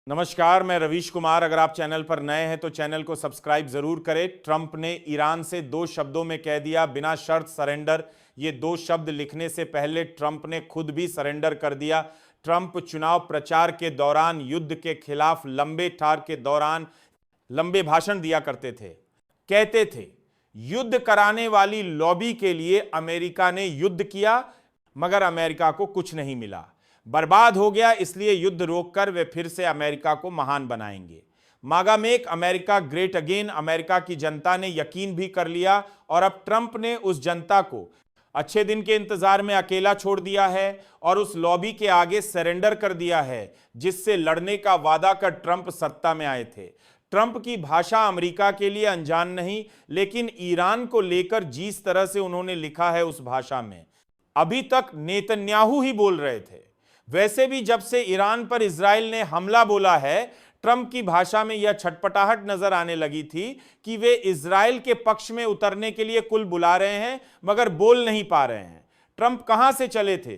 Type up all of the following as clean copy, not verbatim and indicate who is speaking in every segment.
Speaker 1: नमस्कार, मैं रवीश कुमार। अगर आप चैनल पर नए हैं तो चैनल को सब्सक्राइब जरूर करें। ट्रंप ने ईरान से 2 शब्दों में कह दिया बिना शर्त सरेंडर। ये 2 शब्द लिखने से पहले ट्रंप ने खुद भी सरेंडर कर दिया। ट्रंप चुनाव प्रचार के दौरान युद्ध के खिलाफ लंबे ठार के दौरान लंबे भाषण दिया करते थे। कहते थे युद्ध कराने वाली लॉबी के लिए अमेरिका ने युद्ध किया, मगर अमेरिका को कुछ नहीं मिला, बर्बाद हो गया, इसलिए युद्ध रोककर वे फिर से अमेरिका को महान बनाएंगे। मागा make America great again America की जनता ने यकीन भी कर लिया और अब ट्रंप ने उस जनता को अच्छे दिन के इंतजार में अकेला छोड़ दिया है और उस लॉबी के आगे सरेंडर कर दिया है जिससे लड़ने का वादा कर ट्रंप सत्ता में आए थे। ट्रंप की भाषा अमेरिका के लिए अनजान नहीं, लेकिन ईरान को लेकर जिस तरह से उन्होंने लिखा है उस भाषा में अभी तक नेतन्याहू ही बोल रहे थे। वैसे भी जब से ईरान पर इजराइल ने हमला बोला है, ट्रंप की भाषा में यह छटपटाहट नजर आने लगी थी कि वे इजराइल के पक्ष में उतरने के लिए कुल बुला रहे हैं मगर बोल नहीं पा रहे हैं। ट्रंप कहां से चले थे,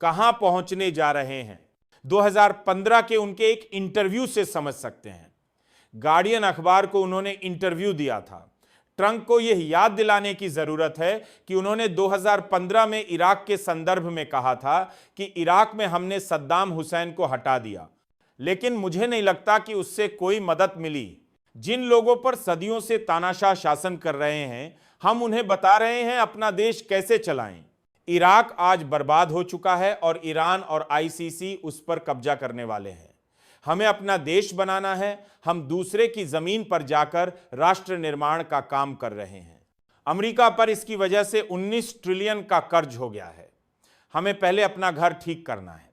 Speaker 1: कहां पहुंचने जा रहे हैं, 2015 के उनके एक इंटरव्यू से समझ सकते हैं। गार्डियन अखबार को उन्होंने इंटरव्यू दिया था। ट्रंप को यह याद दिलाने की जरूरत है कि उन्होंने 2015 में इराक के संदर्भ में कहा था कि इराक में हमने सद्दाम हुसैन को हटा दिया, लेकिन मुझे नहीं लगता कि उससे कोई मदद मिली। जिन लोगों पर सदियों से तानाशाह शासन कर रहे हैं, हम उन्हें बता रहे हैं अपना देश कैसे चलाएं। इराक आज बर्बाद हो चुका है और ईरान और आईसीसी उस पर कब्जा करने वाले हैं। हमें अपना देश बनाना है। हम दूसरे की जमीन पर जाकर राष्ट्र निर्माण का काम कर रहे हैं। अमेरिका पर इसकी वजह से 19 ट्रिलियन का कर्ज हो गया है। हमें पहले अपना घर ठीक करना है।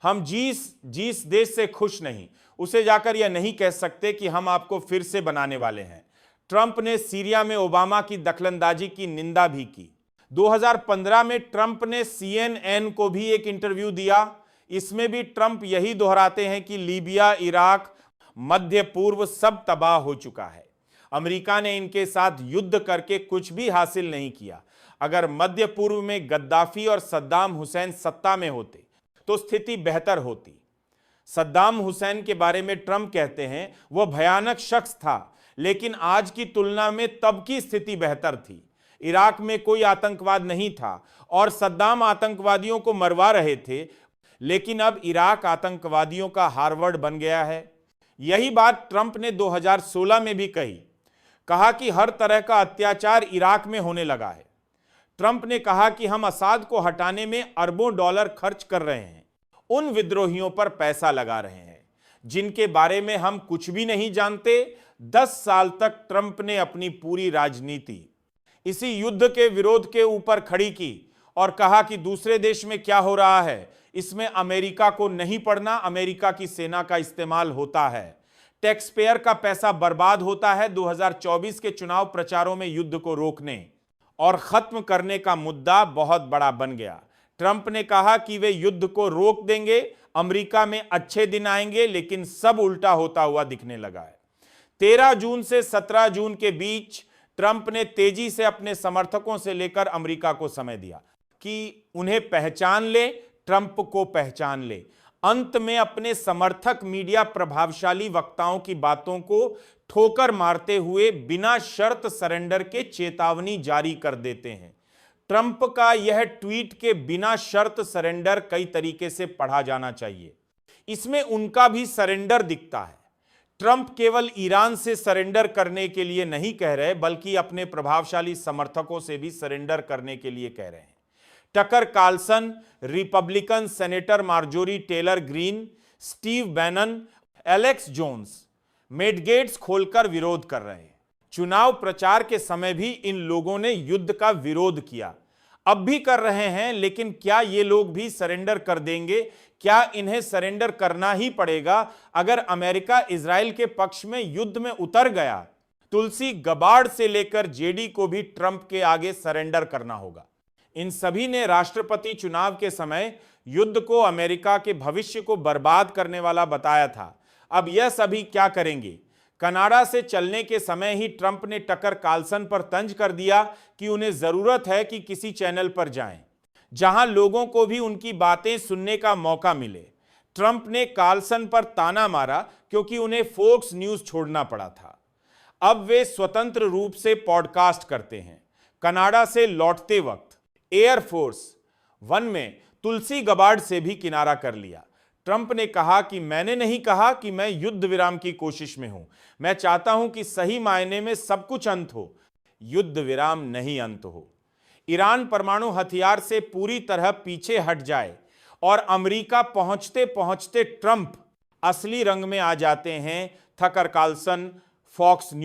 Speaker 1: हम जिस देश से खुश नहीं, उसे जाकर यह नहीं कह सकते कि हम आपको फिर से बनाने वाले हैं। ट्रंप ने सीरिया में ओबामा की दखलंदाजी की निंदा भी की। 2015 में ट्रंप ने CNN को भी एक इंटरव्यू दिया। इसमें भी ट्रंप यही दोहराते हैं कि लीबिया, इराक, मध्य पूर्व सब तबाह हो चुका है। अमेरिका ने इनके साथ युद्ध करके कुछ भी हासिल नहीं किया। अगर मध्य पूर्व में गद्दाफी और सद्दाम हुसैन सत्ता में होते तो स्थिति बेहतर होती। सद्दाम हुसैन के बारे में ट्रंप कहते हैं वह भयानक शख्स था, लेकिन आज की तुलना में तब की स्थिति बेहतर थी। इराक में कोई आतंकवाद नहीं था और सद्दाम आतंकवादियों को मरवा रहे थे, लेकिन अब इराक आतंकवादियों का हार्वर्ड बन गया है। यही बात ट्रंप ने 2016 में भी कहा कि हर तरह का अत्याचार इराक में होने लगा है। ट्रंप ने कहा कि हम असाद को हटाने में अरबों डॉलर खर्च कर रहे हैं, उन विद्रोहियों पर पैसा लगा रहे हैं जिनके बारे में हम कुछ भी नहीं जानते। 10 साल तक ट्रंप ने अपनी पूरी राजनीति इसी युद्ध के विरोध के ऊपर खड़ी की और कहा कि दूसरे देश में क्या हो रहा है इसमें अमेरिका को नहीं पड़ना। अमेरिका की सेना का इस्तेमाल होता है, टैक्स पेयर का पैसा बर्बाद होता है 2024 के चुनाव प्रचारों में युद्ध को रोकने और खत्म करने का मुद्दा बहुत बड़ा बन गया। ट्रंप ने कहा कि वे युद्ध को रोक देंगे, अमेरिका में अच्छे दिन आएंगे, लेकिन सब उल्टा होता हुआ दिखने लगा है। 13 जून से 17 जून के बीच ट्रंप ने तेजी से अपने समर्थकों से लेकर अमेरिका को समय दिया कि उन्हें पहचान ले, ट्रंप को पहचान ले। अंत में अपने समर्थक मीडिया प्रभावशाली वक्ताओं की बातों को ठोकर मारते हुए बिना शर्त सरेंडर के चेतावनी जारी कर देते हैं। ट्रंप का यह ट्वीट के बिना शर्त सरेंडर कई तरीके से पढ़ा जाना चाहिए। इसमें उनका भी सरेंडर दिखता है। ट्रंप केवल ईरान से सरेंडर करने के लिए नहीं कह रहे, बल्कि अपने प्रभावशाली समर्थकों से भी सरेंडर करने के लिए कह रहे हैं। Tucker Carlson, Republican senator Marjorie Taylor Greene, Steve Bannon, Alex Jones मेडगेट्स खोलकर विरोध कर रहे हैं। चुनाव प्रचार के समय भी इन लोगों ने युद्ध का विरोध किया, अब भी कर रहे हैं, लेकिन क्या ये लोग भी सरेंडर कर देंगे? क्या इन्हें सरेंडर करना ही पड़ेगा अगर अमेरिका इजराइल के पक्ष में युद्ध में उतर गया? तुलसी गबार्ड से लेकर जेडी को भी ट्रंप के आगे सरेंडर करना होगा। इन सभी ने राष्ट्रपति चुनाव के समय युद्ध को अमेरिका के भविष्य को बर्बाद करने वाला बताया था। अब यह सभी क्या करेंगे? कनाडा से चलने के समय ही ट्रंप ने टकर कार्लसन पर तंज कर दिया कि उन्हें जरूरत है कि किसी चैनल पर जाएं जहां लोगों को भी उनकी बातें सुनने का मौका मिले। ट्रंप ने कार्लसन पर ताना मारा क्योंकि उन्हें फोक्स न्यूज छोड़ना पड़ा था। अब वे स्वतंत्र रूप से पॉडकास्ट करते हैं। कनाडा से लौटते वक्त एयरफोर्स वन में तुलसी गबार्ड से भी किनारा कर लिया। ट्रंप ने कहा कि मैंने नहीं कहा कि मैं युद्ध विराम की कोशिश में हूं। मैं चाहता हूं कि सही मायने में सब कुछ अंत हो, युद्ध विराम नहीं अंत हो। ईरान परमाणु हथियार से पूरी तरह पीछे हट जाए और अमेरिका पहुंचते पहुंचते ट्रंप असली रंग में आ जाते हैं, थकर कार्लसन, फॉक्स न्यूज।